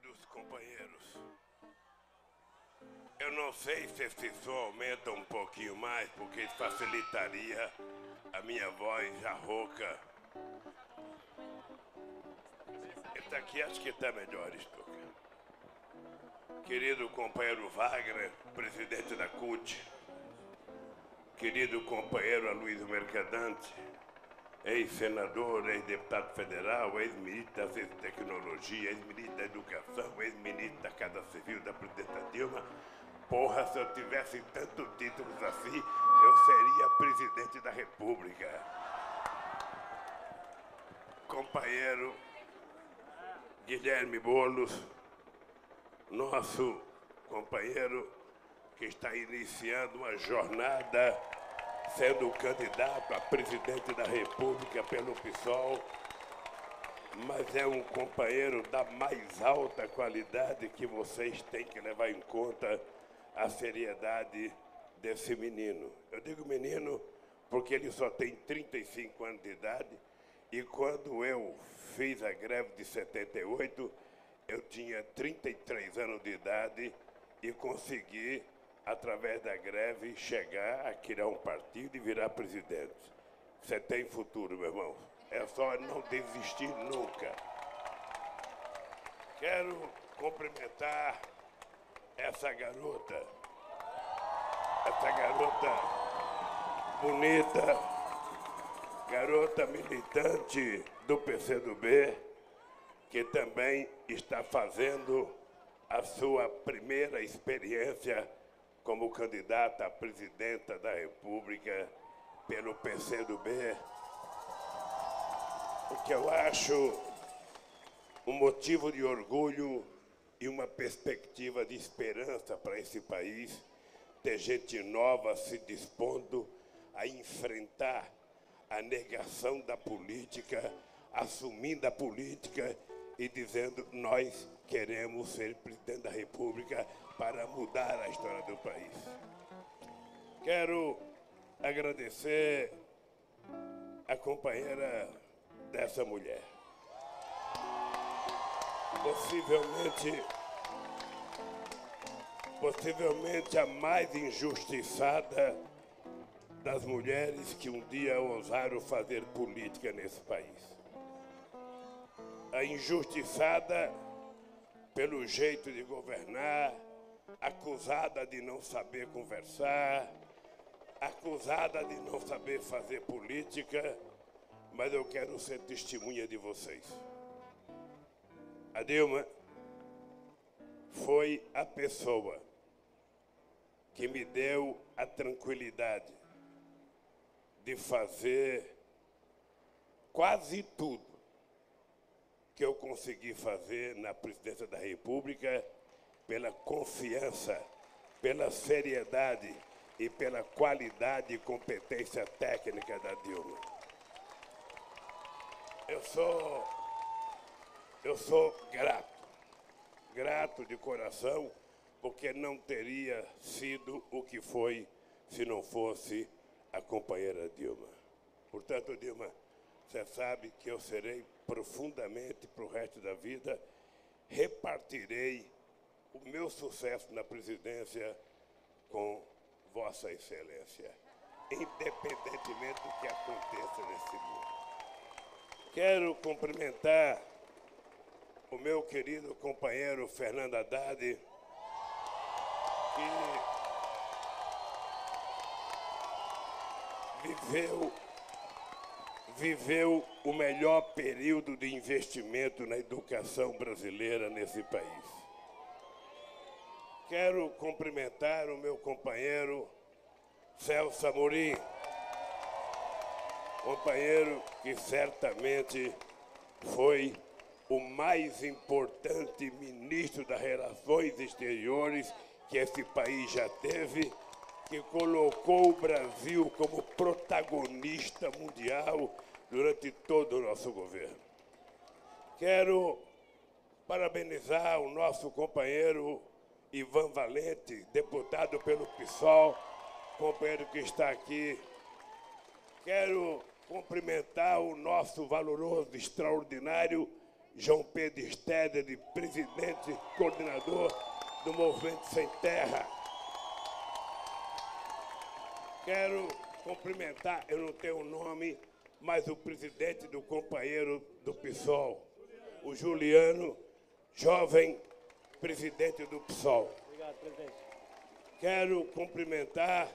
dos companheiros. Eu não sei se esse som aumenta um pouquinho mais, porque isso facilitaria a minha voz já rouca. Esse aqui acho que está melhor, Stuka. Querido companheiro Wagner, presidente da CUT, querido companheiro Aloysio Mercadante, ex-senador, ex-deputado federal, ex-ministro da Ciência e Tecnologia, ex-ministro da Educação, ex-ministro da Casa Civil da presidenta Dilma. Porra, se eu tivesse tantos títulos assim, eu seria presidente da República. Companheiro Guilherme Boulos, nosso companheiro que está iniciando uma jornada sendo candidato a presidente da República pelo PSOL, mas é um companheiro da mais alta qualidade que vocês têm que levar em conta a seriedade desse menino. Eu digo menino porque ele só tem 35 anos de idade e quando eu fiz a greve de 78, eu tinha 33 anos de idade e consegui, através da greve, chegar a criar um partido e virar presidente. Você tem futuro, meu irmão. É só não desistir nunca. Quero cumprimentar essa garota bonita, garota militante do PCdoB, que também está fazendo a sua primeira experiência como candidata a presidenta da República pelo PCdoB, o que eu acho um motivo de orgulho e uma perspectiva de esperança para esse país, ter gente nova se dispondo a enfrentar a negação da política, assumindo a política e dizendo: nós queremos ser presidente da República para mudar a história do país. Quero agradecer a companheira dessa mulher. Possivelmente a mais injustiçada das mulheres que um dia ousaram fazer política nesse país. A injustiçada pelo jeito de governar, acusada de não saber conversar, acusada de não saber fazer política, mas eu quero ser testemunha de vocês. A Dilma foi a pessoa que me deu a tranquilidade de fazer quase tudo que eu consegui fazer na presidência da República pela confiança, pela seriedade e pela qualidade e competência técnica da Dilma. Eu sou grato de coração, porque não teria sido o que foi se não fosse a companheira Dilma. Portanto, Dilma, você sabe que eu serei profundamente, para o resto da vida, repartirei o meu sucesso na presidência com Vossa Excelência, independentemente do que aconteça nesse mundo. Quero cumprimentar o meu querido companheiro Fernando Haddad, que viveu o melhor período de investimento na educação brasileira nesse país. Quero cumprimentar o meu companheiro Celso Amorim, companheiro que certamente foi o mais importante ministro das Relações Exteriores que esse país já teve, que colocou o Brasil como protagonista mundial durante todo o nosso governo. Quero parabenizar o nosso companheiro Ivan Valente, deputado pelo PSOL, companheiro que está aqui. Quero cumprimentar o nosso valoroso, extraordinário João Pedro Steder, de presidente e coordenador do Movimento Sem Terra. Quero cumprimentar, eu não tenho o nome, mas o presidente do companheiro do PSOL, o Juliano, jovem presidente do PSOL. Obrigado, presidente. Quero cumprimentar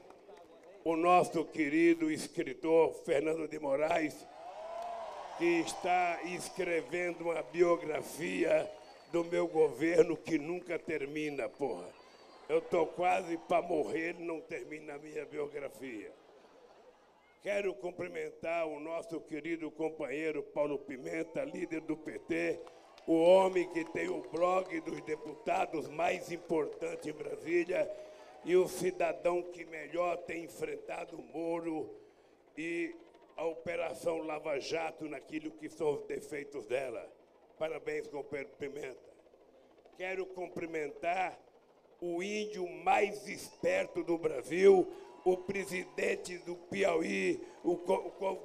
o nosso querido escritor Fernando de Moraes, que está escrevendo uma biografia do meu governo que nunca termina, porra. Eu estou quase para morrer e não termina a minha biografia. Quero cumprimentar o nosso querido companheiro Paulo Pimenta, líder do PT, o homem que tem o blog dos deputados mais importante em Brasília e o cidadão que melhor tem enfrentado o Moro e a Operação Lava Jato naquilo que são os defeitos dela. Parabéns, companheiro Pimenta. Quero cumprimentar o índio mais esperto do Brasil, o presidente do Piauí, o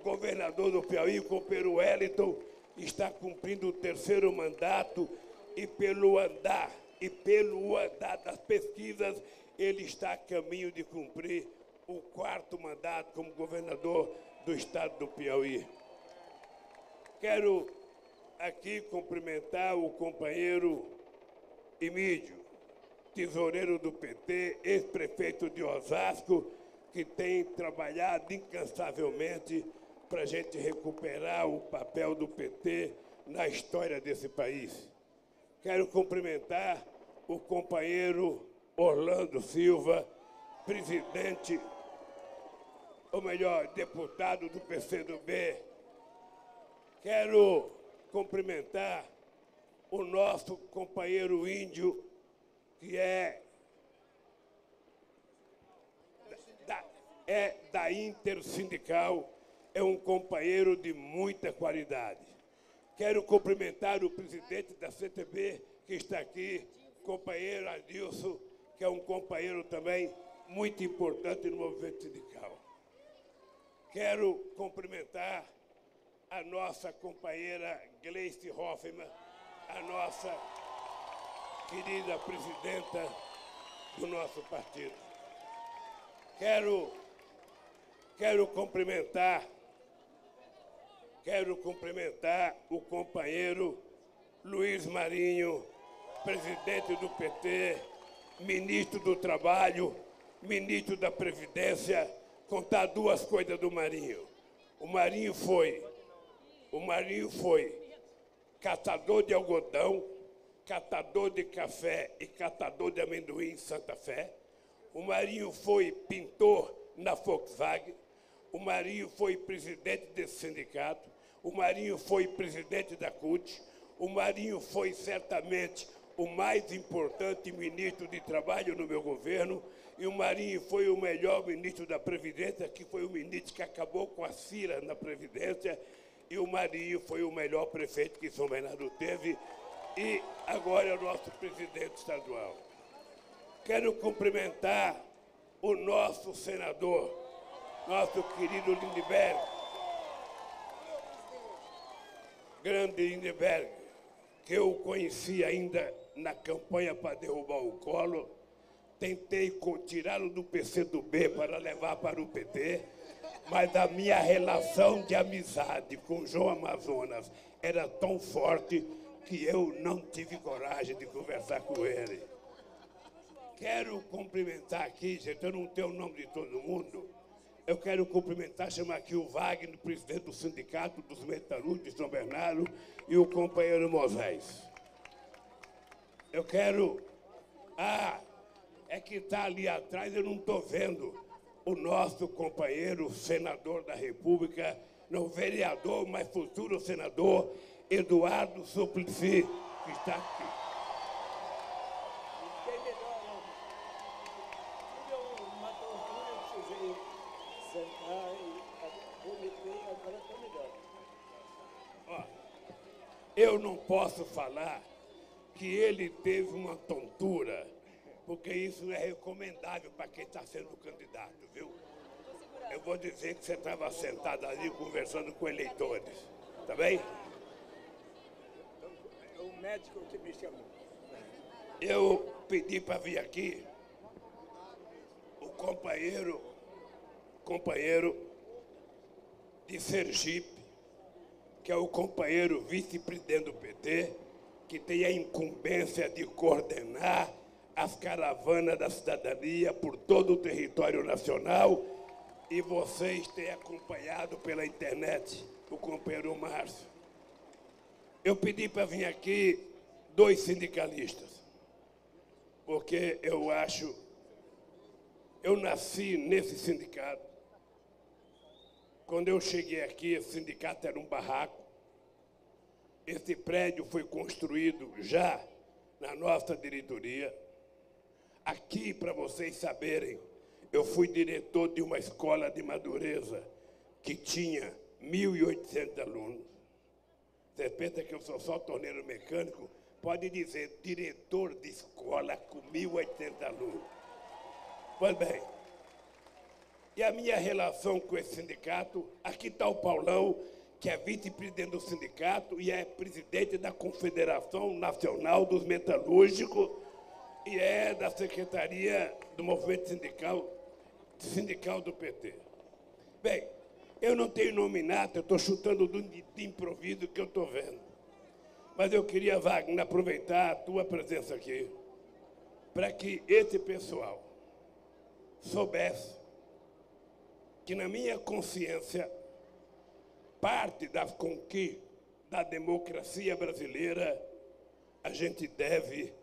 governador do Piauí, o companheiro Wellington, está cumprindo o 3º mandato e pelo andar das pesquisas, ele está a caminho de cumprir o 4º mandato como governador do estado do Piauí. Quero aqui cumprimentar o companheiro Emídio, tesoureiro do PT, ex-prefeito de Osasco, que tem trabalhado incansavelmente para a gente recuperar o papel do PT na história desse país. Quero cumprimentar o companheiro Orlando Silva, presidente, ou melhor, deputado do PCdoB. Quero cumprimentar o nosso companheiro índio, que é da Intersindical, é um companheiro de muita qualidade. Quero cumprimentar o presidente da CTB, que está aqui, companheiro Adilson, que é um companheiro também muito importante no movimento sindical. Quero cumprimentar a nossa companheira Gleice Hoffmann, a nossa querida presidenta do nosso partido. Quero cumprimentar o companheiro Luiz Marinho, presidente do PT, ministro do Trabalho, ministro da Previdência, contar 2 coisas do Marinho. O Marinho foi catador de algodão, catador de café e catador de amendoim em Santa Fé. O Marinho foi pintor na Volkswagen. O Marinho foi presidente desse sindicato. O Marinho foi presidente da CUT. O Marinho foi certamente o mais importante ministro de Trabalho no meu governo. E o Marinho foi o melhor ministro da Previdência, que foi o ministro que acabou com as filas na Previdência. E o Marinho foi o melhor prefeito que São Bernardo teve. E agora é o nosso presidente estadual. Quero cumprimentar o nosso senador, nosso querido Lindbergh, grande Lindbergh, que eu conheci ainda na campanha para derrubar o Collor. Tentei tirá-lo do PCdoB para levar para o PT, mas a minha relação de amizade com João Amazonas era tão forte que eu não tive coragem de conversar com ele. Quero cumprimentar aqui, gente, eu não tenho o nome de todo mundo, eu quero cumprimentar, chamar aqui o Wagner, presidente do Sindicato dos Metalúrgicos de São Bernardo, e o companheiro Moisés. Eu quero... é que está ali atrás, eu não estou vendo o nosso companheiro, senador da República, não vereador, mas futuro senador, Eduardo Suplicy, que está aqui. Eu não posso falar que ele teve uma tontura, porque isso não é recomendável para quem está sendo candidato, viu? Eu vou dizer que você estava sentado ali conversando com eleitores, tá bem? médico que me chamou. Eu pedi para vir aqui o companheiro de Sergipe, que é o companheiro vice-presidente do PT, que tem a incumbência de coordenar as caravanas da cidadania por todo o território nacional, e vocês têm acompanhado pela internet o companheiro Márcio. Eu pedi para vir aqui 2 sindicalistas, porque eu nasci nesse sindicato. Quando eu cheguei aqui, esse sindicato era um barraco. Esse prédio foi construído já na nossa diretoria. Aqui, para vocês saberem, eu fui diretor de uma escola de Madureza que tinha 1.800 alunos. Você pensa que eu sou só torneiro mecânico? Pode dizer, diretor de escola com 1.800 alunos. Pois bem, e a minha relação com esse sindicato, aqui está o Paulão, que é vice-presidente do sindicato e é presidente da Confederação Nacional dos Metalúrgicos e é da Secretaria do Movimento Sindical do PT. Bem, eu não tenho nominato, eu estou chutando de improviso que eu estou vendo. Mas eu queria, Wagner, aproveitar a tua presença aqui para que esse pessoal soubesse que, na minha consciência, parte das conquistas da democracia brasileira a gente deve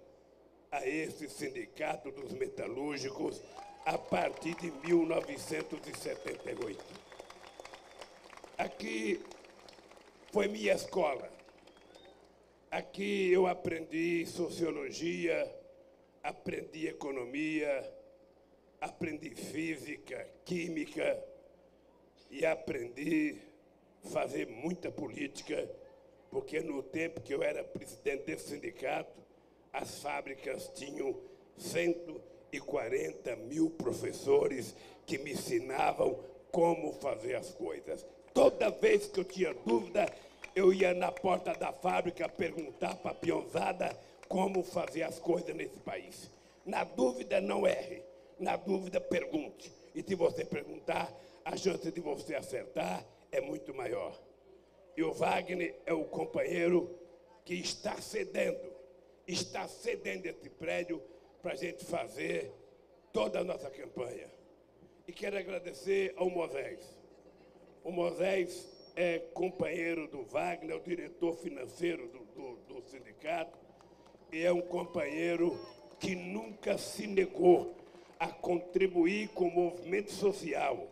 a esse sindicato dos metalúrgicos a partir de 1978. Aqui foi minha escola. Aqui eu aprendi sociologia, aprendi economia, aprendi física, química e aprendi a fazer muita política, porque no tempo que eu era presidente desse sindicato, as fábricas tinham 140 mil professores que me ensinavam como fazer as coisas. Toda vez que eu tinha dúvida, eu ia na porta da fábrica perguntar para a peãozada como fazer as coisas nesse país. Na dúvida, não erre. Na dúvida, pergunte. E se você perguntar, a chance de você acertar é muito maior. E o Wagner é o companheiro que está cedendo esse prédio para a gente fazer toda a nossa campanha. E quero agradecer ao Moisés. O Moisés é companheiro do Wagner, é o diretor financeiro do sindicato, e é um companheiro que nunca se negou a contribuir com o movimento social,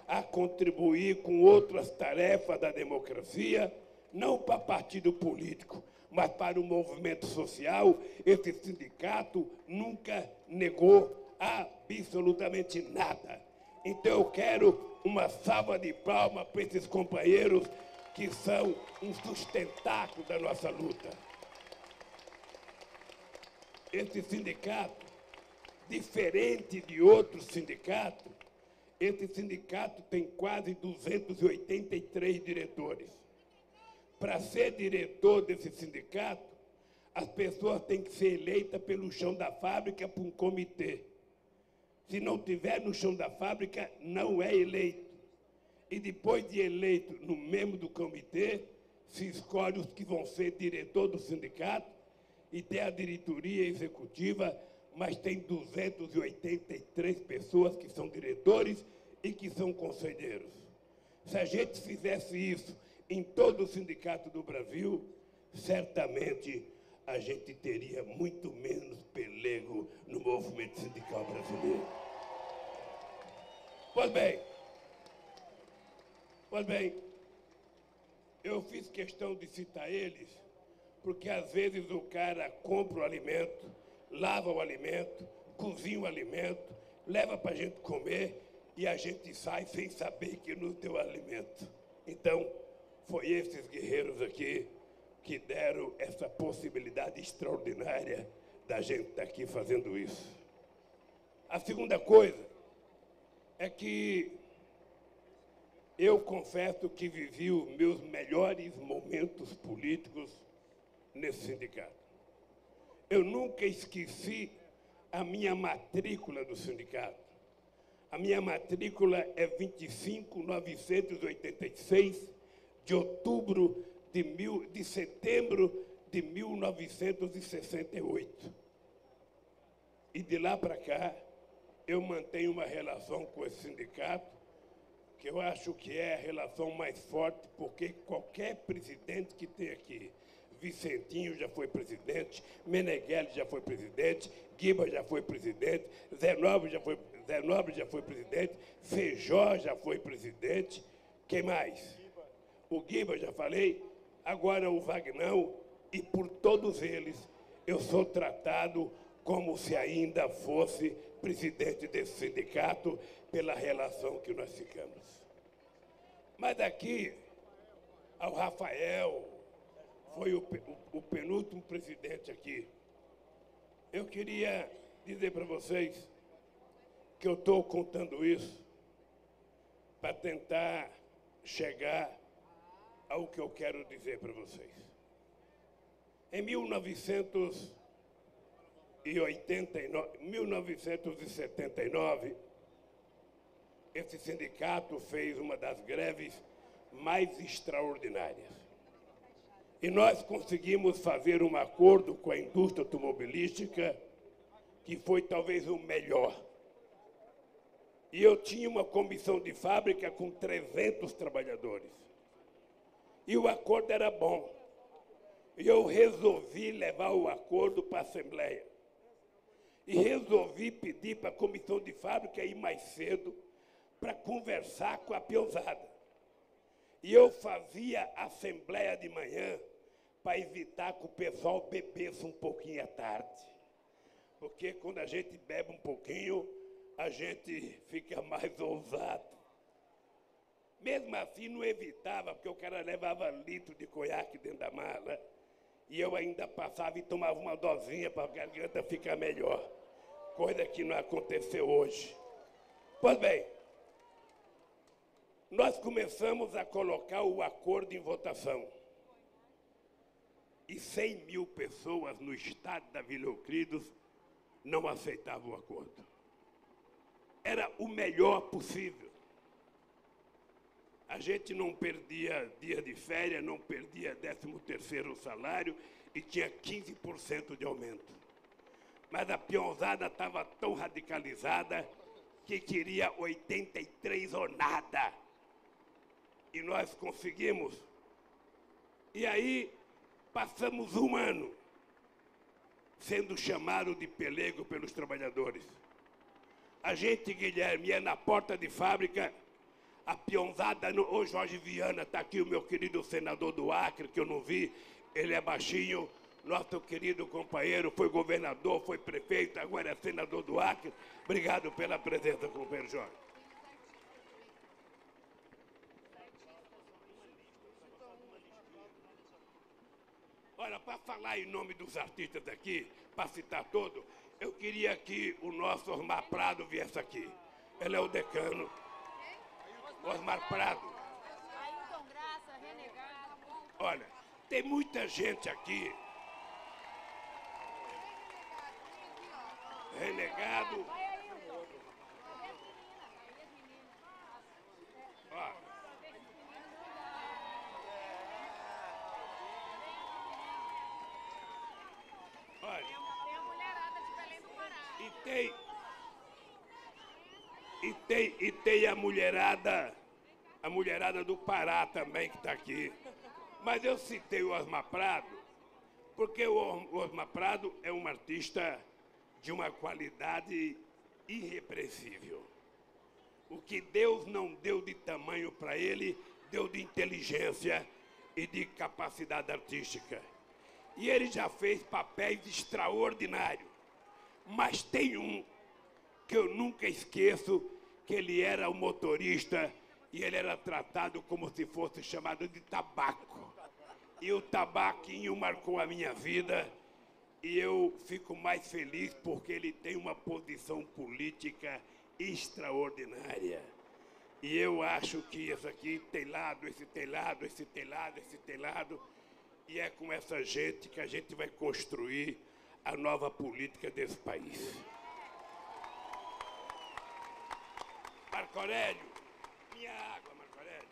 a contribuir com outras tarefas da democracia, não para partido político, mas para o movimento social. Esse sindicato nunca negou absolutamente nada. Então eu quero uma salva de palmas para esses companheiros que são um sustentáculo da nossa luta. Esse sindicato, diferente de outros sindicatos, esse sindicato tem quase 283 diretores. Para ser diretor desse sindicato, as pessoas têm que ser eleitas pelo chão da fábrica por um comitê. Se não tiver no chão da fábrica, não é eleito. E depois de eleito no membro do comitê, se escolhe os que vão ser diretor do sindicato, e tem a diretoria executiva, mas tem 283 pessoas que são diretores e que são conselheiros. Se a gente fizesse isso em todo o sindicato do Brasil, certamente a gente teria muito menos pelego no movimento sindical brasileiro. Pois bem, eu fiz questão de citar eles, porque às vezes o cara compra o alimento, lava o alimento, cozinha o alimento, leva para a gente comer e a gente sai sem saber que nos deu alimento. Então, foi esses guerreiros aqui que deram essa possibilidade extraordinária da gente estar aqui fazendo isso. A segunda coisa é que eu confesso que vivi os meus melhores momentos políticos nesse sindicato. eu nunca esqueci a minha matrícula do sindicato. A minha matrícula é 25.986 de outubro de setembro de 1968. E de lá para cá, eu mantenho uma relação com esse sindicato, que eu acho que é a relação mais forte, porque qualquer presidente que tem aqui, Vicentinho já foi presidente, Meneghelli já foi presidente, Guiba já foi presidente, Zé Nobre já foi presidente, Feijó já foi presidente, quem mais? O Guiba, já falei, agora o Vagnão, e por todos eles eu sou tratado como se ainda fosse presidente desse sindicato pela relação que nós ficamos. Mas daqui ao Rafael, foi o penúltimo presidente aqui. Eu queria dizer para vocês que eu estou contando isso para tentar chegar ao que eu quero dizer para vocês. Em 1979, esse sindicato fez uma das greves mais extraordinárias. E nós conseguimos fazer um acordo com a indústria automobilística que foi talvez o melhor. E eu tinha uma comissão de fábrica com 300 trabalhadores. E o acordo era bom. E eu resolvi levar o acordo para a Assembleia. E resolvi pedir para a comissão de fábrica ir mais cedo para conversar com a peãozada. E eu fazia assembleia de manhã para evitar que o pessoal bebesse um pouquinho à tarde. Porque quando a gente bebe um pouquinho, a gente fica mais ousado. Mesmo assim, não evitava, porque o cara levava litro de conhaque dentro da mala. E eu ainda passava e tomava uma dosinha para a garganta ficar melhor. Coisa que não aconteceu hoje. Pois bem, nós começamos a colocar o acordo em votação. E 100 mil pessoas no estado da Vila Euclides não aceitavam o acordo. Era o melhor possível. A gente não perdia dia de férias, não perdia 13º salário e tinha 15% de aumento. Mas a peãozada estava tão radicalizada que queria 83 ou nada. E nós conseguimos. E aí passamos um ano sendo chamado de pelego pelos trabalhadores. A gente, Guilherme, ia na porta de fábrica, a peãozada, ô Jorge Viana, está aqui o meu querido senador do Acre, que eu não vi, ele é baixinho, nosso querido companheiro, foi governador, foi prefeito, agora é senador do Acre. Obrigado pela presença, companheiro Jorge. Olha, para falar em nome dos artistas aqui, para citar todos, eu queria que o nosso Osmar Prado viesse aqui. Ele é o decano. Osmar Prado. Olha, tem muita gente aqui. Renegado. Olha. Olha. Tem a mulherada de Belém do Pará. E tem a mulherada do Pará também que está aqui. Mas eu citei o Osmar Prado, porque o Osmar Prado é um artista de uma qualidade irrepreensível. O que Deus não deu de tamanho para ele, deu de inteligência e de capacidade artística. E ele já fez papéis extraordinários. Mas tem um que eu nunca esqueço, que ele era o motorista e ele era tratado como se fosse chamado de tabaco. E o tabaquinho marcou a minha vida e eu fico mais feliz porque ele tem uma posição política extraordinária. E eu acho que isso aqui tem lado, esse tem lado, esse tem lado, esse tem lado. E é com essa gente que a gente vai construir a nova política desse país. Marco Aurélio, minha água, Marco Aurélio.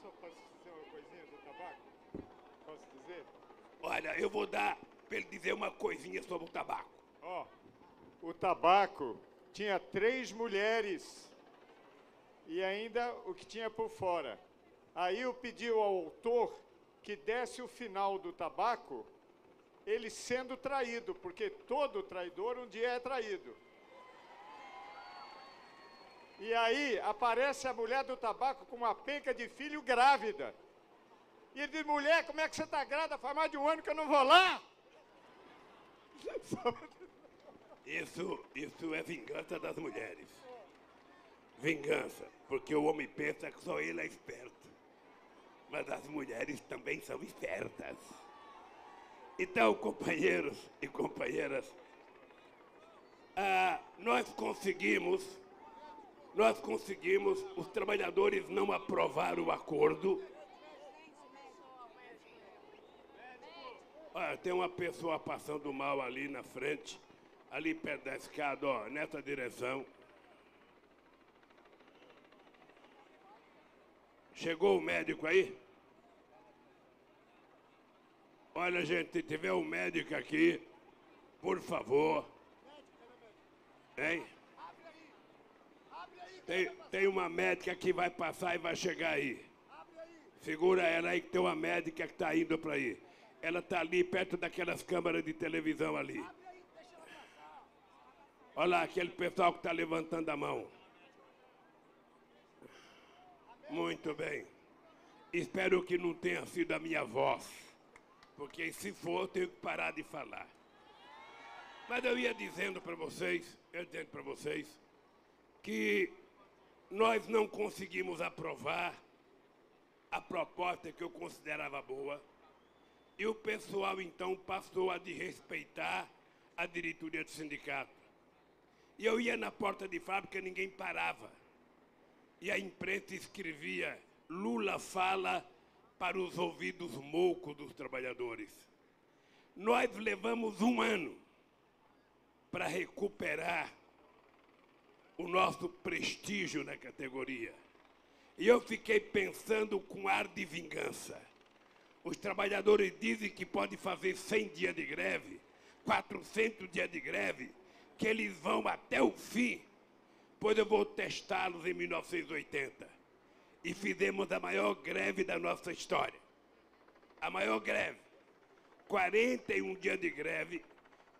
Só posso dizer uma coisinha do tabaco? Posso dizer? Olha, eu vou dar para ele dizer uma coisinha sobre o tabaco. O tabaco tinha 3 mulheres e ainda o que tinha por fora. Aí eu pedi ao autor que desse o final do tabaco, ele sendo traído, porque todo traidor um dia é traído. E aí aparece a mulher do tabaco com uma penca de filho grávida. E ele diz, mulher, como é que você está grávida? Faz mais de um ano que eu não vou lá. Isso é vingança das mulheres. Vingança, porque o homem pensa que só ele é esperto. Mas as mulheres também são espertas. Então, companheiros e companheiras, nós conseguimos, os trabalhadores não aprovaram o acordo. Olha, tem uma pessoa passando mal ali na frente, ali perto da escada, ó, nessa direção. Chegou o médico aí? Olha, gente, se tiver um médico aqui, por favor. Hein? Tem uma médica que vai passar e vai chegar aí. Segura ela aí que tem uma médica que está indo para aí. Ela está ali perto daquelas câmeras de televisão ali. Olha lá, aquele pessoal que está levantando a mão. Muito bem. Espero que não tenha sido a minha voz, porque se for, eu tenho que parar de falar. Mas eu ia dizendo para vocês, que nós não conseguimos aprovar a proposta que eu considerava boa, e o pessoal, então, passou a desrespeitar a diretoria do sindicato. E eu ia na porta de fábrica, ninguém parava. E a imprensa escrevia, Lula fala para os ouvidos moucos dos trabalhadores. Nós levamos 1 ano para recuperar o nosso prestígio na categoria. E eu fiquei pensando com ar de vingança. Os trabalhadores dizem que pode fazer 100 dias de greve, 400 dias de greve, que eles vão até o fim, pois eu vou testá-los em 1980. E fizemos a maior greve da nossa história. A maior greve. 41 dias de greve,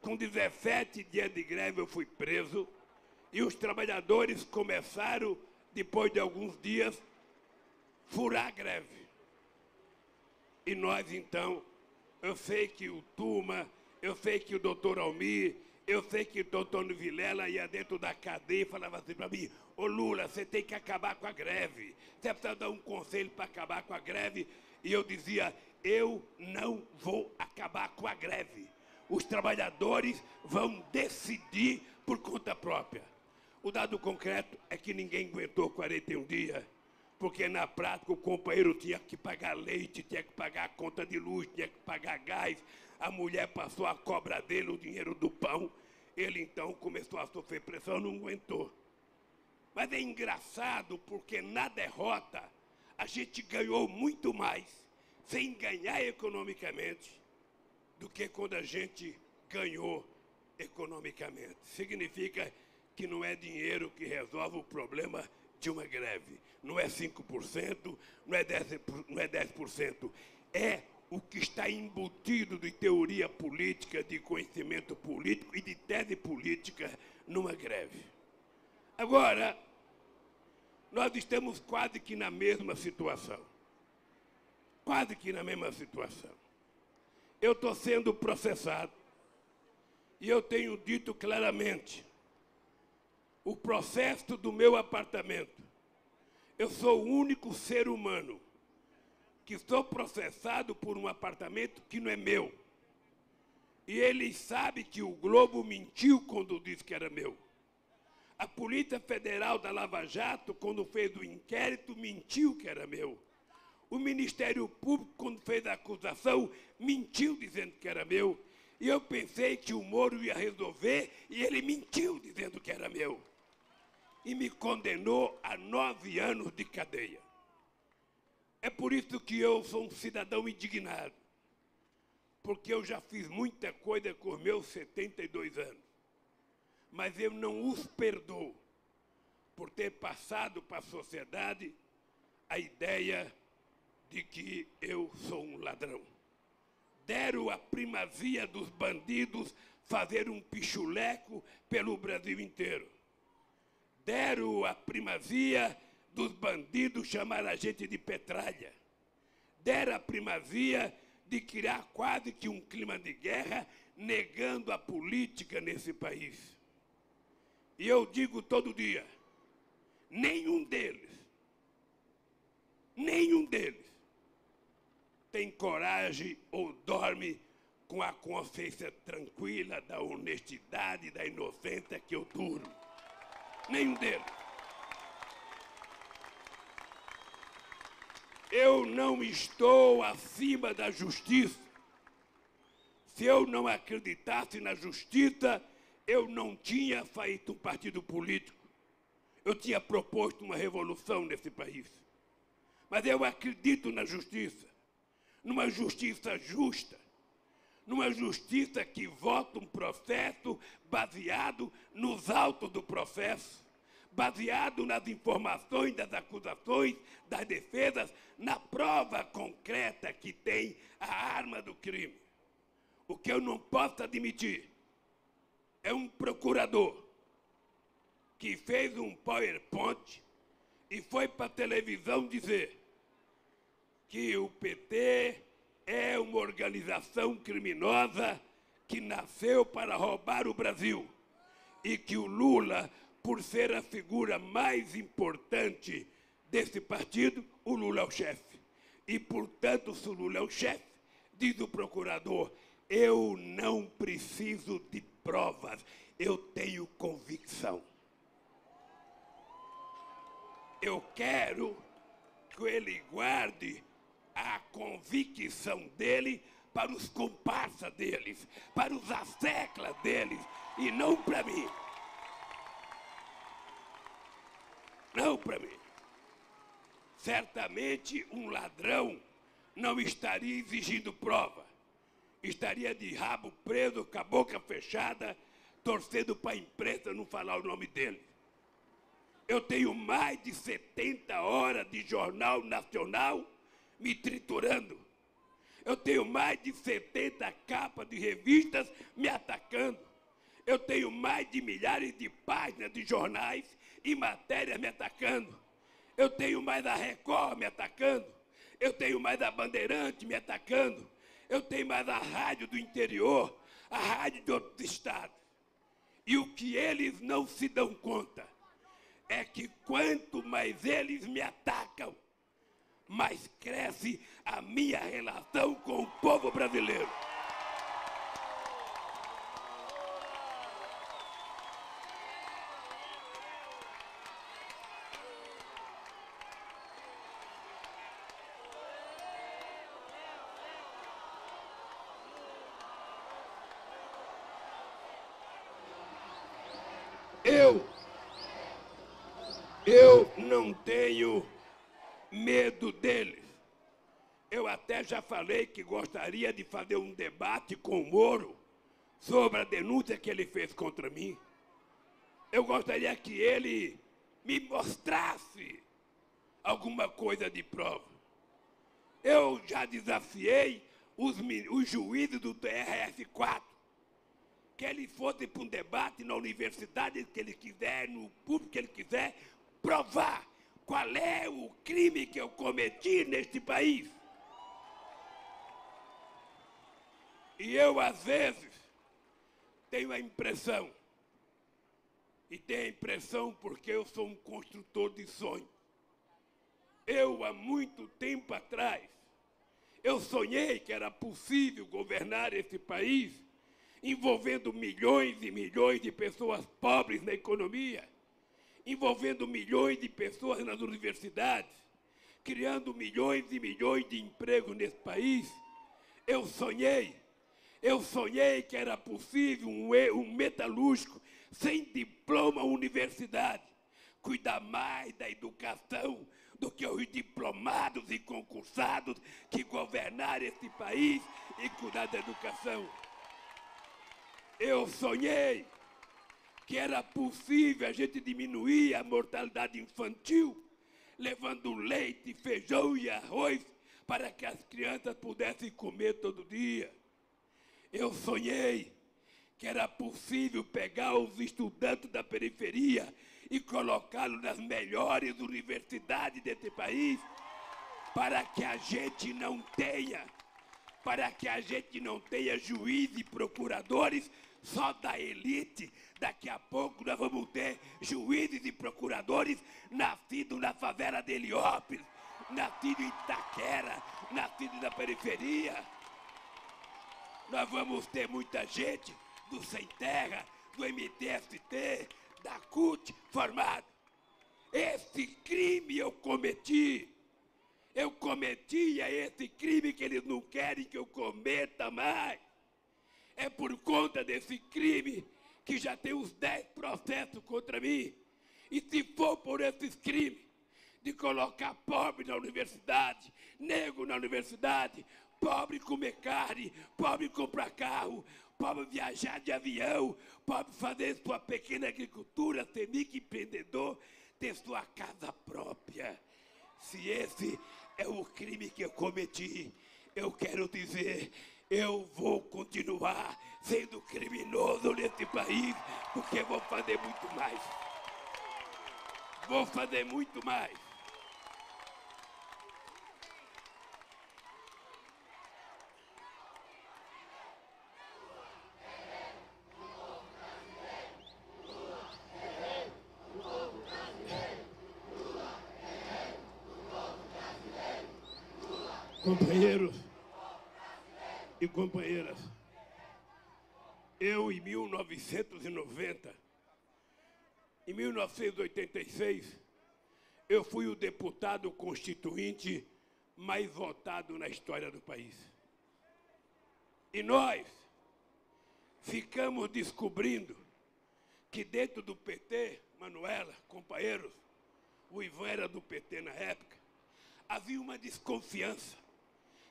com 17 dias de greve eu fui preso, e os trabalhadores começaram, depois de alguns dias, furar a greve. E nós, então, eu sei que o Tuma, eu sei que o doutor Almir, eu sei que o doutor Vilela ia dentro da cadeia e falava assim para mim, ô Lula, você tem que acabar com a greve, você precisa dar um conselho para acabar com a greve. E eu dizia, eu não vou acabar com a greve. Os trabalhadores vão decidir por conta própria. O dado concreto é que ninguém aguentou 41 dias, porque na prática o companheiro tinha que pagar leite, tinha que pagar a conta de luz, tinha que pagar gás, a mulher passou a cobra dele, o dinheiro do pão, ele então começou a sofrer pressão, não aguentou. Mas é engraçado porque na derrota a gente ganhou muito mais sem ganhar economicamente do que quando a gente ganhou economicamente. Significa que não é dinheiro que resolve o problema de uma greve. Não é 5%, não é 10%. É o que está embutido de teoria política, de conhecimento político e de tese política numa greve. Agora, nós estamos quase que na mesma situação. Quase que na mesma situação. Eu estou sendo processado e eu tenho dito claramente o processo do meu apartamento. Eu sou o único ser humano que estou processado por um apartamento que não é meu. E eles sabem que o Globo mentiu quando disse que era meu. A Polícia Federal da Lava Jato, quando fez o inquérito, mentiu que era meu. O Ministério Público, quando fez a acusação, mentiu dizendo que era meu. E eu pensei que o Moro ia resolver e ele mentiu dizendo que era meu. E me condenou a 9 anos de cadeia. É por isso que eu sou um cidadão indignado. Porque eu já fiz muita coisa com os meus 72 anos. Mas eu não os perdoo por ter passado para a sociedade a ideia de que eu sou um ladrão. Deram a primazia dos bandidos fazer um pichuleco pelo Brasil inteiro. Deram a primazia dos bandidos chamar a gente de petralha. Deram a primazia de criar quase que um clima de guerra, negando a política nesse país. E eu digo todo dia, nenhum deles tem coragem ou dorme com a consciência tranquila da honestidade, da inocência que eu durmo. Nenhum deles. Eu não estou acima da justiça. Se eu não acreditasse na justiça, eu não tinha feito um partido político. Eu tinha proposto uma revolução nesse país. Mas eu acredito na justiça. Numa justiça justa. Numa justiça que vota um processo baseado nos autos do processo, baseado nas informações das acusações, das defesas, na prova concreta que tem a arma do crime. O que eu não posso admitir é um procurador que fez um PowerPoint e foi para a televisão dizer que o PT é uma organização criminosa que nasceu para roubar o Brasil e que o Lula, por ser a figura mais importante desse partido, o Lula é o chefe. E, portanto, se o Lula é o chefe, diz o procurador, eu não preciso de provas, eu tenho convicção. Eu quero que ele guarde a convicção dele para os comparsas deles, para os asseclas deles, e não para mim. Não para mim. Certamente um ladrão não estaria exigindo prova. Estaria de rabo preso, com a boca fechada, torcendo para a imprensa não falar o nome dele. Eu tenho mais de 70 horas de jornal nacional me triturando. Eu tenho mais de 70 capas de revistas me atacando. Eu tenho mais de milhares de páginas de jornais e matérias me atacando. Eu tenho mais a Record me atacando. Eu tenho mais a Bandeirante me atacando. Eu tenho mais a rádio do interior, a rádio de outros estados. E o que eles não se dão conta é que quanto mais eles me atacam, mais cresce a minha relação com o povo brasileiro. Eu não tenho medo deles. Eu até já falei que gostaria de fazer um debate com o Moro sobre a denúncia que ele fez contra mim. Eu gostaria que ele me mostrasse alguma coisa de prova. Eu já desafiei os juízes do TRF4, que ele fosse para um debate na universidade que ele quiser, no público que ele quiser, provar qual é o crime que eu cometi neste país. E eu, às vezes, tenho a impressão, e tenho a impressão porque eu sou um construtor de sonhos. Eu, há muito tempo atrás, eu sonhei que era possível governar esse país envolvendo milhões e milhões de pessoas pobres na economia, envolvendo milhões de pessoas nas universidades, criando milhões e milhões de empregos nesse país, eu sonhei que era possível um metalúrgico sem diploma universidade cuidar mais da educação do que os diplomados e concursados que governaram esse país e cuidar da educação. Eu sonhei que era possível a gente diminuir a mortalidade infantil, levando leite, feijão e arroz para que as crianças pudessem comer todo dia. Eu sonhei que era possível pegar os estudantes da periferia e colocá-los nas melhores universidades desse país, para que a gente não tenha juízes e procuradores só da elite. Daqui a pouco nós vamos ter juízes e procuradores nascidos na favela de Heliópolis, nascidos em Itaquera, nascidos na periferia. Nós vamos ter muita gente do Sem Terra, do MTST, da CUT formada. Esse crime eu cometi. Eu cometia esse crime que eles não querem que eu cometa mais. É por conta desse crime que já tem uns 10 processos contra mim. E se for por esses crimes de colocar pobre na universidade, negro na universidade, pobre comer carne, pobre comprar carro, pobre viajar de avião, pobre fazer sua pequena agricultura, ser microempreendedor, ter sua casa própria. Se esse é o crime que eu cometi, eu quero dizer, eu vou continuar sendo criminoso nesse país, porque vou fazer muito mais. Vou fazer muito mais. Companheiros e companheiras, eu em 1990, em 1986, eu fui o deputado constituinte mais votado na história do país. E nós ficamos descobrindo que dentro do PT, Manuela, companheiros, o Ivan era do PT na época, havia uma desconfiança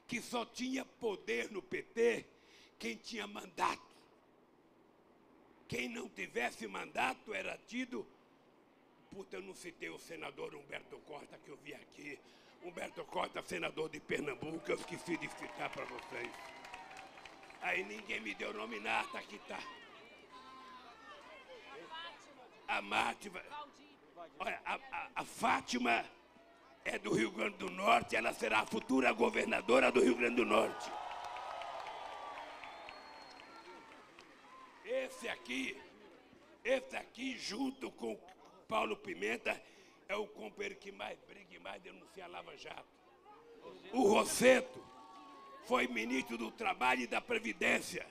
que só tinha poder no PT quem tinha mandato. Quem não tivesse mandato era tido... Puta, eu não citei o senador Humberto Costa que eu vi aqui. Humberto Costa, senador de Pernambuco, eu esqueci de citar para vocês. Aí ninguém me deu nominata, aqui tá. A Fátima. Olha, a Fátima é do Rio Grande do Norte, ela será a futura governadora do Rio Grande do Norte. Esse aqui, junto com Paulo Pimenta, é o companheiro que mais briga e mais denuncia a Lava Jato. O Rosseto foi ministro do Trabalho e da Previdência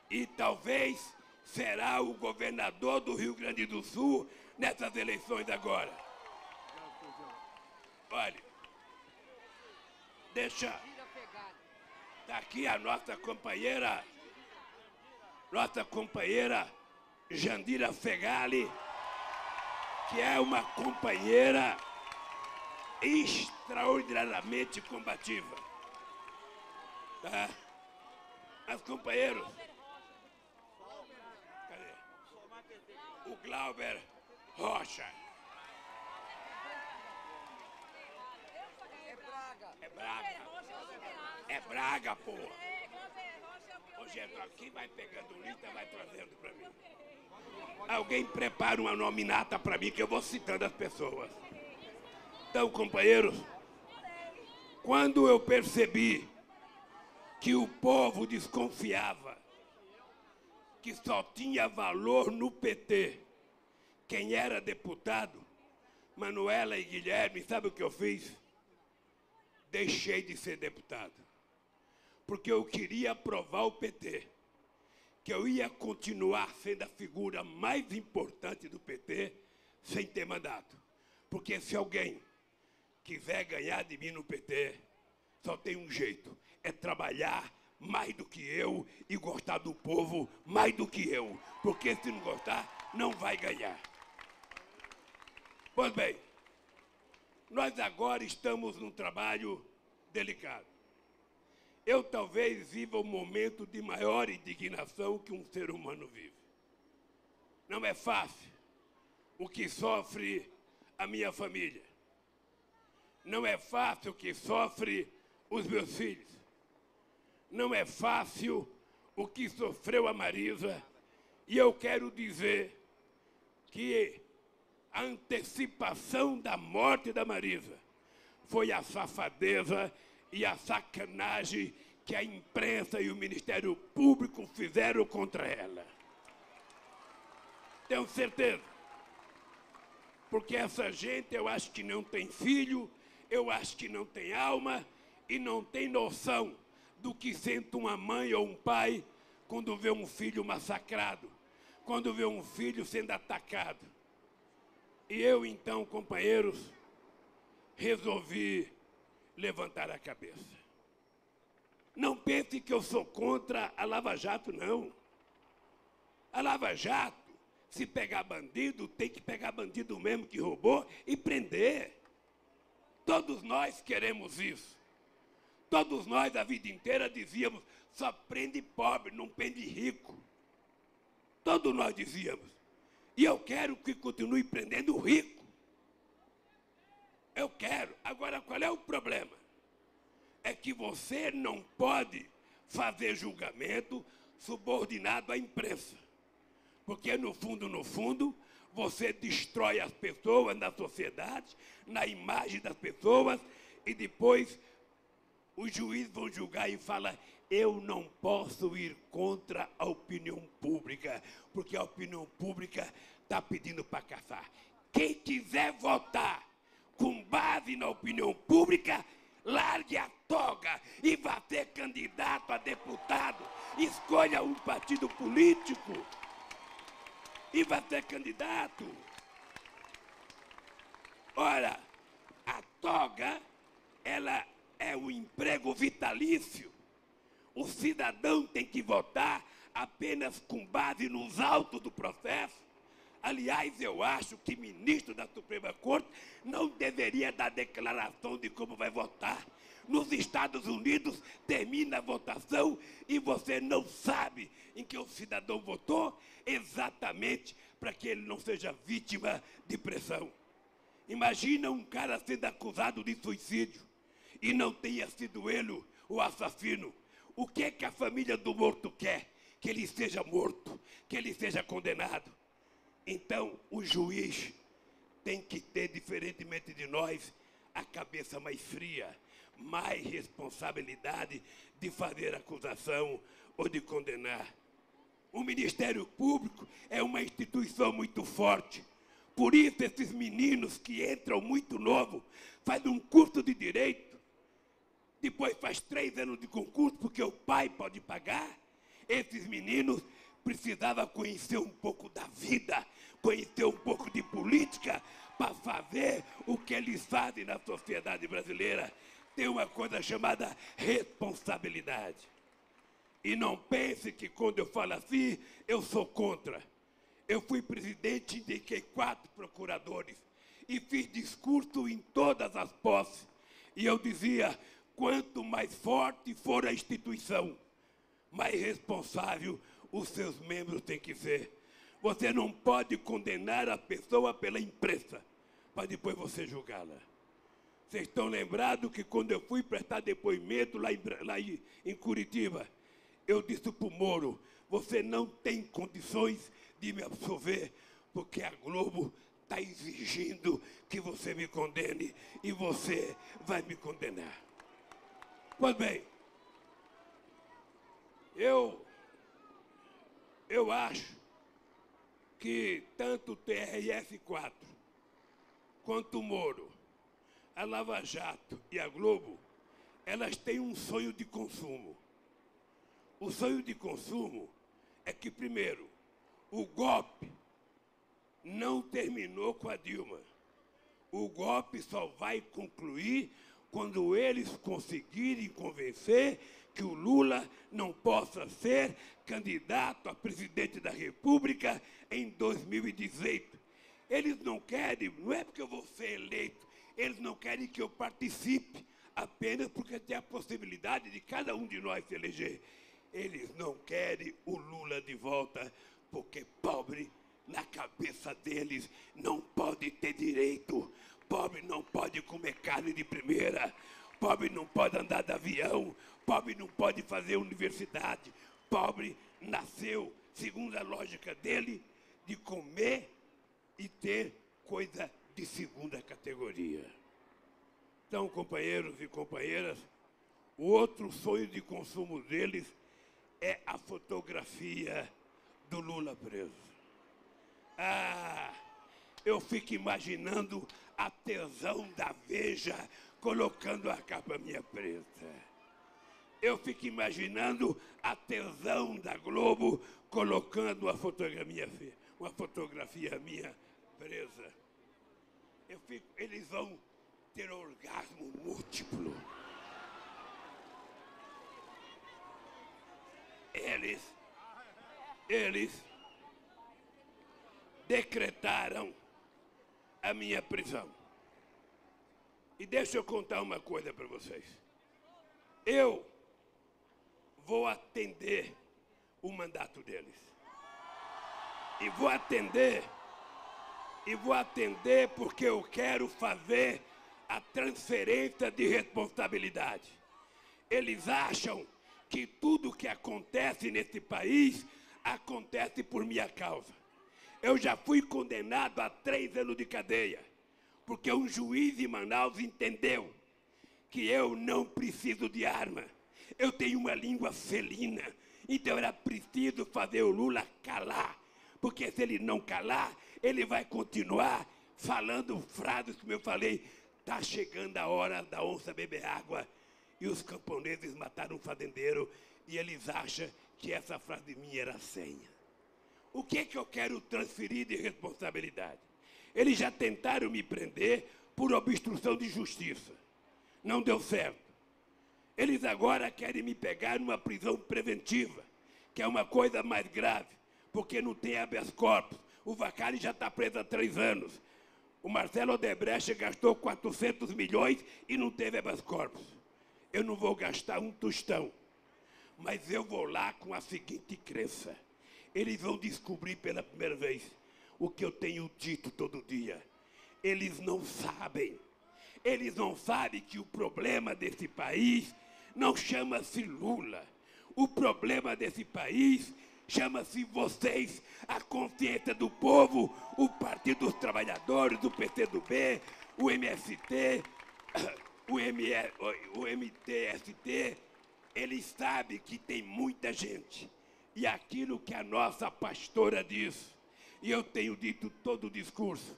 e talvez será o governador do Rio Grande do Sul nessas eleições agora. Olha, tá aqui a nossa companheira Jandira Fegali, que é uma companheira extraordinariamente combativa. Tá? Mas, companheiros, cadê? O Glauber Rocha. É Braga, pô. Ô, gente, aqui vai pegando lista, vai trazendo pra mim. Alguém prepara uma nominata pra mim que eu vou citando as pessoas. Então, companheiros, quando eu percebi que o povo desconfiava que só tinha valor no PT quem era deputado, Manuela e Guilherme, sabe o que eu fiz? Deixei de ser deputado, porque eu queria provar ao PT que eu ia continuar sendo a figura mais importante do PT sem ter mandato. Porque se alguém quiser ganhar de mim no PT, só tem um jeito, é trabalhar mais do que eu e gostar do povo mais do que eu, porque se não gostar, não vai ganhar. Pois bem, nós agora estamos num trabalho delicado. Eu talvez viva o momento de maior indignação que um ser humano vive. Não é fácil o que sofre a minha família. Não é fácil o que sofre os meus filhos. Não é fácil o que sofreu a Marisa. E eu quero dizer que a antecipação da morte da Marisa foi a safadeza e a sacanagem que a imprensa e o Ministério Público fizeram contra ela. Tenho certeza. Porque essa gente, eu acho que não tem filho, eu acho que não tem alma e não tem noção do que sente uma mãe ou um pai quando vê um filho massacrado, quando vê um filho sendo atacado. E eu, então, companheiros, resolvi levantar a cabeça. Não pense que eu sou contra a Lava Jato, não. A Lava Jato, se pegar bandido, tem que pegar bandido mesmo que roubou e prender. Todos nós queremos isso. Todos nós, a vida inteira, dizíamos, só prende pobre, não prende rico. Todos nós dizíamos. E eu quero que continue prendendo o rico. Eu quero. Agora, qual é o problema? É que você não pode fazer julgamento subordinado à imprensa. Porque, no fundo, você destrói as pessoas na sociedade, na imagem das pessoas, e depois os juízes vão julgar e falam: eu não posso ir contra a opinião pública, porque a opinião pública está pedindo para caçar. Quem quiser votar com base na opinião pública, largue a toga e vá ser candidato a deputado. Escolha um partido político e vá ser candidato. Ora, a toga, ela é um emprego vitalício. O cidadão tem que votar apenas com base nos autos do processo. Aliás, eu acho que ministro da Suprema Corte não deveria dar declaração de como vai votar. Nos Estados Unidos, termina a votação e você não sabe em que o cidadão votou, exatamente para que ele não seja vítima de pressão. Imagina um cara sendo acusado de suicídio e não tenha sido ele o assassino. O que a família do morto quer? Que ele seja morto, que ele seja condenado. Então, o juiz tem que ter, diferentemente de nós, a cabeça mais fria, mais responsabilidade de fazer acusação ou de condenar. O Ministério Público é uma instituição muito forte. Por isso, esses meninos que entram muito novo, fazem um curso de direito, depois faz 3 anos de concurso, porque o pai pode pagar. Esses meninos precisavam conhecer um pouco da vida, conhecer um pouco de política, para fazer o que eles fazem na sociedade brasileira. Tem uma coisa chamada responsabilidade. E não pense que quando eu falo assim, eu sou contra. Eu fui presidente, indiquei 4 procuradores e fiz discurso em todas as posses. E eu dizia: quanto mais forte for a instituição, mais responsável os seus membros têm que ser. Você não pode condenar a pessoa pela imprensa, para depois você julgá-la. Vocês estão lembrados que quando eu fui prestar depoimento lá em Curitiba, eu disse para o Moro: você não tem condições de me absolver, porque a Globo está exigindo que você me condene e você vai me condenar. Pois bem, eu acho que tanto o TRF4 quanto o Moro, a Lava Jato e a Globo, elas têm um sonho de consumo. O sonho de consumo é que, primeiro, o golpe não terminou com a Dilma. O golpe só vai concluir quando eles conseguirem convencer que o Lula não possa ser candidato a presidente da República em 2018. Eles não querem, não é porque eu vou ser eleito, eles não querem que eu participe, apenas porque tem a possibilidade de cada um de nós se eleger. Eles não querem o Lula de volta, porque pobre, na cabeça deles, não pode ter direito. Pobre não pode comer carne de primeira. Pobre não pode andar de avião. Pobre não pode fazer universidade. Pobre nasceu, segundo a lógica dele, de comer e ter coisa de segunda categoria. Então, companheiros e companheiras, o outro sonho de consumo deles é a fotografia do Lula preso. Eu fico imaginando a tesão da Veja colocando a capa minha preta. Eu fico imaginando a tesão da Globo colocando uma fotografia minha presa. Eles vão ter orgasmo múltiplo. Eles decretaram a minha prisão. E deixa eu contar uma coisa para vocês. Eu vou atender o mandato deles. E vou atender porque eu quero fazer a transferência de responsabilidade. Eles acham que tudo que acontece nesse país acontece por minha causa. Eu já fui condenado a 3 anos de cadeia, porque um juiz em Manaus entendeu que eu não preciso de arma. Eu tenho uma língua felina, então era preciso fazer o Lula calar, porque se ele não calar, ele vai continuar falando frases como eu falei, tá chegando a hora da onça beber água, e os camponeses mataram um fazendeiro, e eles acham que essa frase minha era senha. O que é que eu quero transferir de responsabilidade? Eles já tentaram me prender por obstrução de justiça. Não deu certo. Eles agora querem me pegar numa prisão preventiva, que é uma coisa mais grave, porque não tem habeas corpus. O Vacari já está preso há 3 anos. O Marcelo Odebrecht gastou 400 milhões e não teve habeas corpus. Eu não vou gastar um tostão, mas eu vou lá com a seguinte crença. Eles vão descobrir pela primeira vez o que eu tenho dito todo dia. Eles não sabem que o problema desse país não chama-se Lula. O problema desse país chama-se vocês, a consciência do povo, o Partido dos Trabalhadores, o PCdoB, o MST, o MTST. Eles sabem que tem muita gente. E aquilo que a nossa pastora diz, e eu tenho dito todo o discurso,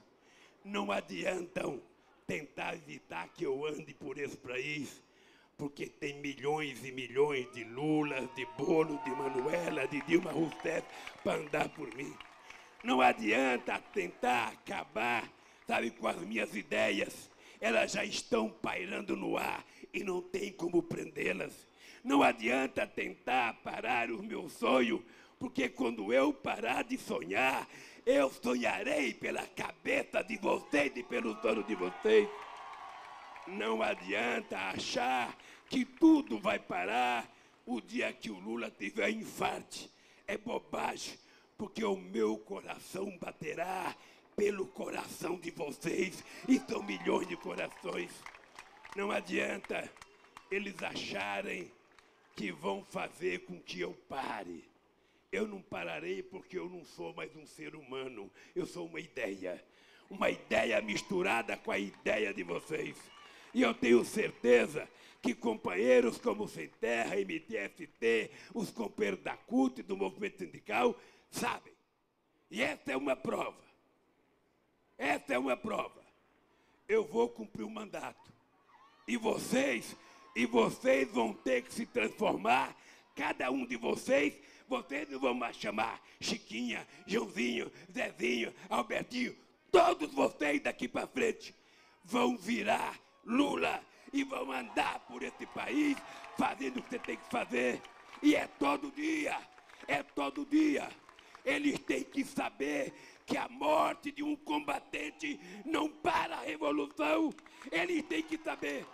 não adiantam tentar evitar que eu ande por esse país, porque tem milhões e milhões de Lula, de Bolo, de Manuela, de Dilma Rousseff para andar por mim. Não adianta tentar acabar, sabe, com as minhas ideias. Elas já estão pairando no ar e não tem como prendê-las. Não adianta tentar parar o meu sonho, porque quando eu parar de sonhar, eu sonharei pela cabeça de vocês e pelo sono de vocês. Não adianta achar que tudo vai parar o dia que o Lula tiver infarte. É bobagem, porque o meu coração baterá pelo coração de vocês, e são milhões de corações. Não adianta eles acharem que vão fazer com que eu pare. Eu não pararei porque eu não sou mais um ser humano. Eu sou uma ideia misturada com a ideia de vocês. E eu tenho certeza que companheiros como Sem Terra, MTST, os companheiros da CUT, do movimento sindical, sabem. E essa é uma prova. Essa é uma prova. Eu vou cumprir o mandato. E vocês vão ter que se transformar, cada um de vocês não vão mais chamar Chiquinha, Joãozinho, Zezinho, Albertinho, todos vocês daqui para frente vão virar Lula e vão andar por esse país fazendo o que você tem que fazer. E é todo dia, é todo dia. Eles têm que saber que a morte de um combatente não para a revolução. Eles têm que saber.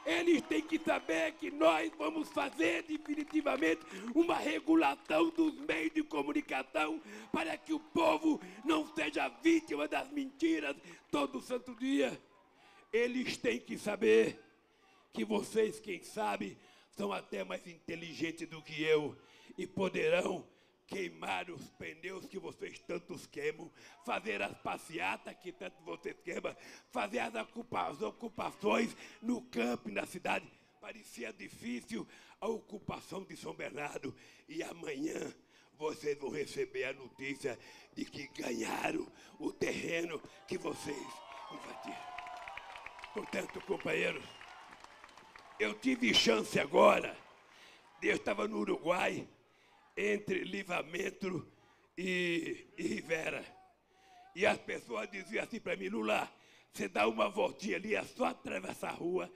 Eles têm que saber que nós vamos fazer definitivamente uma regulação dos meios de comunicação para que o povo não seja vítima das mentiras todo santo dia. Eles têm que saber que vocês, quem sabe, são até mais inteligentes do que eu e poderão queimar os pneus que vocês tantos queimam, fazer as passeatas que tanto vocês queimam, fazer as ocupações no campo e na cidade. Parecia difícil a ocupação de São Bernardo. E amanhã vocês vão receber a notícia de que ganharam o terreno que vocês invadiram. Portanto, companheiros, eu tive chance agora. Eu estava no Uruguai, entre Livramento e Rivera. E as pessoas diziam assim para mim: Lula, você dá uma voltinha ali, é só atravessar a rua,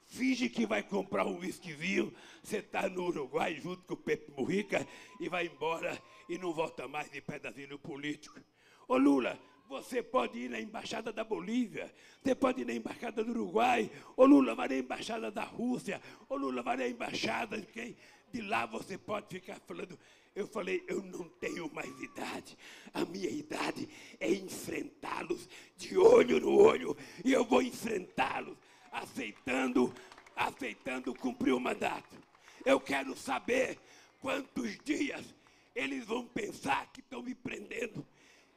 finge que vai comprar um whiskyzinho, você está no Uruguai junto com o Pepe Mujica e vai embora e não volta mais de pedacinho político. Ô Lula, você pode ir na Embaixada da Bolívia, você pode ir na Embaixada do Uruguai, ô Lula, vai na Embaixada da Rússia, ô Lula, vai na Embaixada de quem? De lá você pode ficar falando. Eu falei, eu não tenho mais idade. A minha idade é enfrentá-los de olho no olho. E eu vou enfrentá-los aceitando cumprir o mandato. Eu quero saber quantos dias eles vão pensar que estão me prendendo.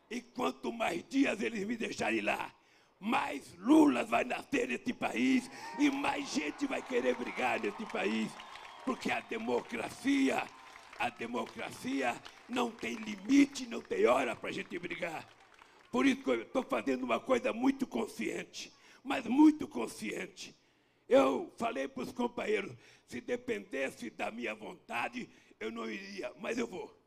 E quanto mais dias eles me deixarem lá, mais Lula vai nascer nesse país e mais gente vai querer brigar nesse país. Porque a democracia não tem limite, não tem hora para a gente brigar. Por isso que eu estou fazendo uma coisa muito consciente, mas muito consciente. Eu falei para os companheiros, se dependesse da minha vontade, eu não iria, mas eu vou.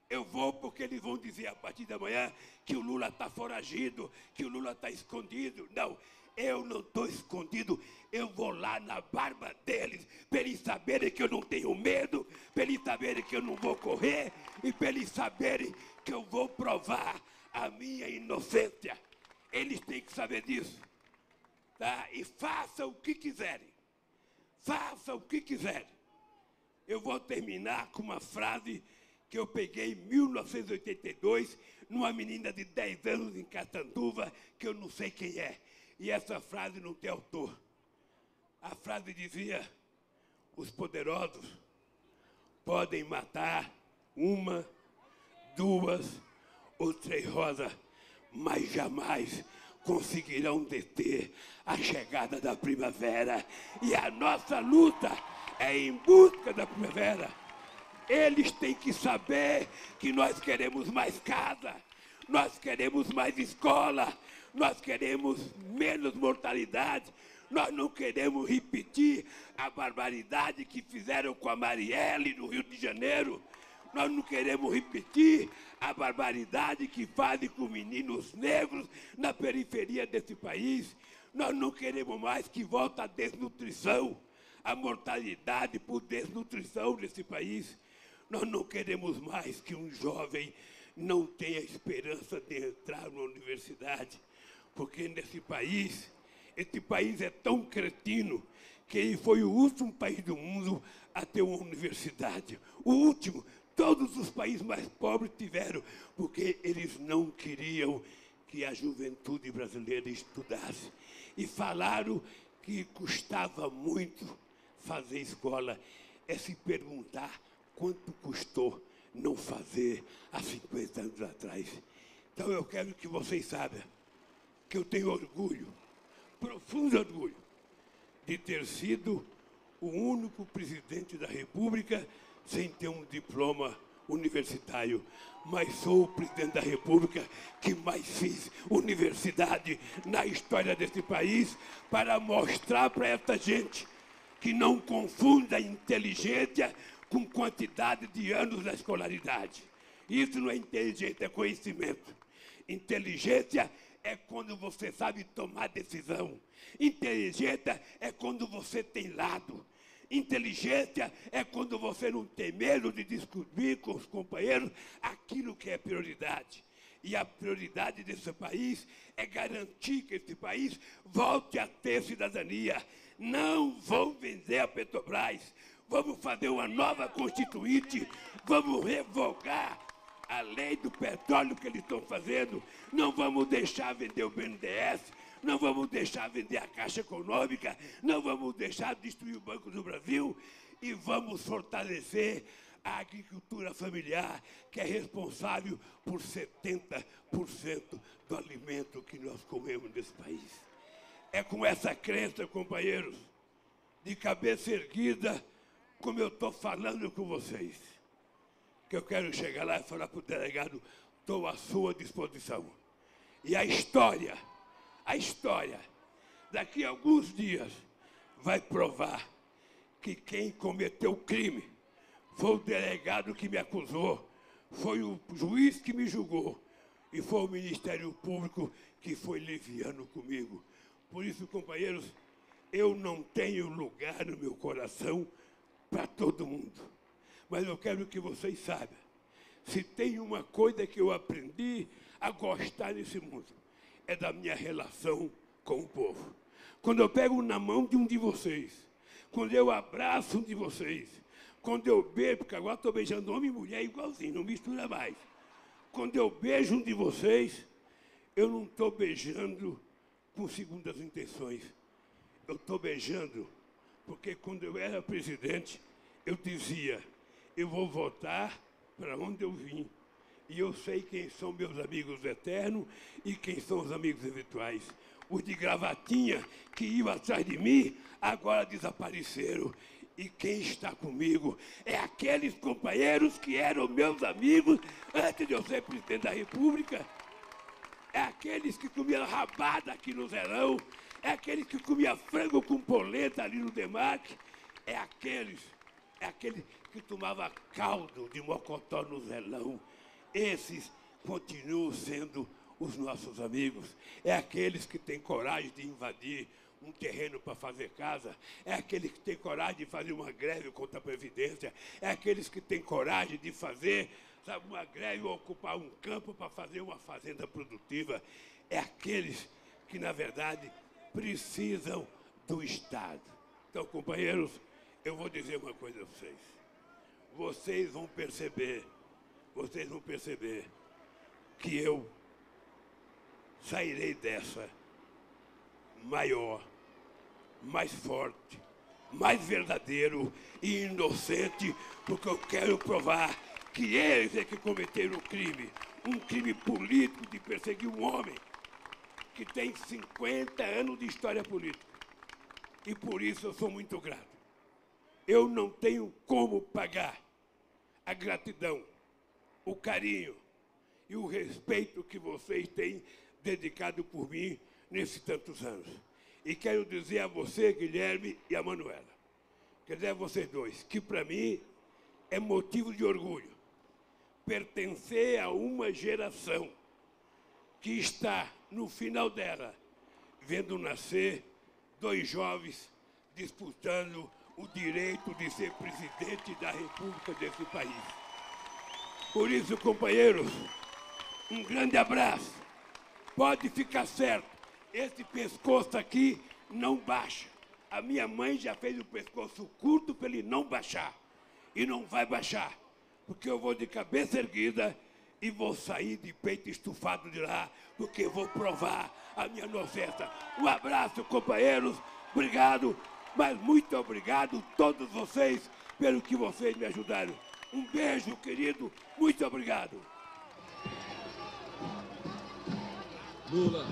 Eu vou porque eles vão dizer a partir da manhã que o Lula está foragido, que o Lula está escondido. Não, eu não estou escondido, eu vou lá na barba deles, para eles saberem que eu não tenho medo, para eles saberem que eu não vou correr e para eles saberem que eu vou provar a minha inocência. Eles têm que saber disso. Tá? E façam o que quiserem. Façam o que quiserem. Eu vou terminar com uma frase que eu peguei em 1982, numa menina de 10 anos em Catanduva, que eu não sei quem é. E essa frase não tem autor. A frase dizia: os poderosos podem matar uma, duas ou 3 rosas, mas jamais conseguirão deter a chegada da primavera. E a nossa luta é em busca da primavera. Eles têm que saber que nós queremos mais casa, nós queremos mais escola, nós queremos menos mortalidade, nós não queremos repetir a barbaridade que fizeram com a Marielle no Rio de Janeiro, nós não queremos repetir a barbaridade que fazem com meninos negros na periferia desse país, nós não queremos mais que volte a desnutrição, a mortalidade por desnutrição nesse país. Nós não queremos mais que um jovem não tenha esperança de entrar na universidade, porque nesse país, esse país é tão cretino que ele foi o último país do mundo a ter uma universidade. O último, todos os países mais pobres tiveram, porque eles não queriam que a juventude brasileira estudasse. E falaram que custava muito fazer escola. É se perguntar quanto custou não fazer há 50 anos atrás. Então eu quero que vocês saibam que eu tenho orgulho, profundo orgulho, de ter sido o único presidente da República sem ter um diploma universitário. Mas sou o presidente da República que mais fiz universidade na história desse país, para mostrar para essa gente que não confunda inteligência com quantidade de anos da escolaridade. Isso não é inteligência, é conhecimento. Inteligência é quando você sabe tomar decisão. Inteligência é quando você tem lado. Inteligência é quando você não tem medo de discutir com os companheiros aquilo que é prioridade. E a prioridade desse país é garantir que esse país volte a ter cidadania. Não vão vender a Petrobras. Vamos fazer uma nova Constituinte. Vamos revogar a lei do petróleo que eles estão fazendo. Não vamos deixar vender o BNDES. Não vamos deixar vender a Caixa Econômica. Não vamos deixar destruir o Banco do Brasil. E vamos fortalecer a agricultura familiar, que é responsável por 70% do alimento que nós comemos nesse país. É com essa crença, companheiros, de cabeça erguida, como eu estou falando com vocês, que eu quero chegar lá e falar para o delegado: estou à sua disposição. E a história, daqui a alguns dias, vai provar que quem cometeu o crime foi o delegado que me acusou, foi o juiz que me julgou e foi o Ministério Público que foi liviano comigo. Por isso, companheiros, eu não tenho lugar no meu coração para todo mundo. Mas eu quero que vocês saibam, se tem uma coisa que eu aprendi a gostar nesse mundo, é da minha relação com o povo. Quando eu pego na mão de um de vocês, quando eu abraço um de vocês, quando eu beijo, porque agora estou beijando homem e mulher igualzinho, não mistura mais. Quando eu beijo um de vocês, eu não estou beijando com segundas intenções. Eu estou beijando porque quando eu era presidente, eu dizia: eu vou voltar para onde eu vim. E eu sei quem são meus amigos eternos e quem são os amigos eventuais. Os de gravatinha que iam atrás de mim, agora desapareceram. E quem está comigo é aqueles companheiros que eram meus amigos antes de eu ser presidente da República. É aqueles que comiam rabada aqui no Zerão. É aqueles que comiam frango com polenta ali no Demarque. É aqueles que tomavam caldo de mocotó no Zelão. Esses continuam sendo os nossos amigos. É aqueles que têm coragem de invadir um terreno para fazer casa. É aqueles que têm coragem de fazer uma greve contra a Previdência. É aqueles que têm coragem de fazer, sabe, uma greve ou ocupar um campo para fazer uma fazenda produtiva. É aqueles que, na verdade, precisam do Estado. Então, companheiros, eu vou dizer uma coisa a vocês. Vocês vão perceber que eu sairei dessa maior, mais forte, mais verdadeiro e inocente, porque eu quero provar que eles é que cometeram o crime, um crime político de perseguir um homem que tem 50 anos de história política. E por isso eu sou muito grato. Eu não tenho como pagar a gratidão, o carinho e o respeito que vocês têm dedicado por mim nesses tantos anos. E quero dizer a você, Guilherme, e a Manuela, quer dizer a vocês dois, que para mim é motivo de orgulho pertencer a uma geração que está, no final dela, vendo nascer dois jovens disputando o direito de ser presidente da República desse país. Por isso, companheiros, um grande abraço. Pode ficar certo, esse pescoço aqui não baixa. A minha mãe já fez o pescoço curto para ele não baixar. E não vai baixar, porque eu vou de cabeça erguida e vou sair de peito estufado de lá, porque eu vou provar a minha inocência. Um abraço, companheiros. Obrigado, mas muito obrigado a todos vocês pelo que vocês me ajudaram. Um beijo, querido. Muito obrigado. Lula.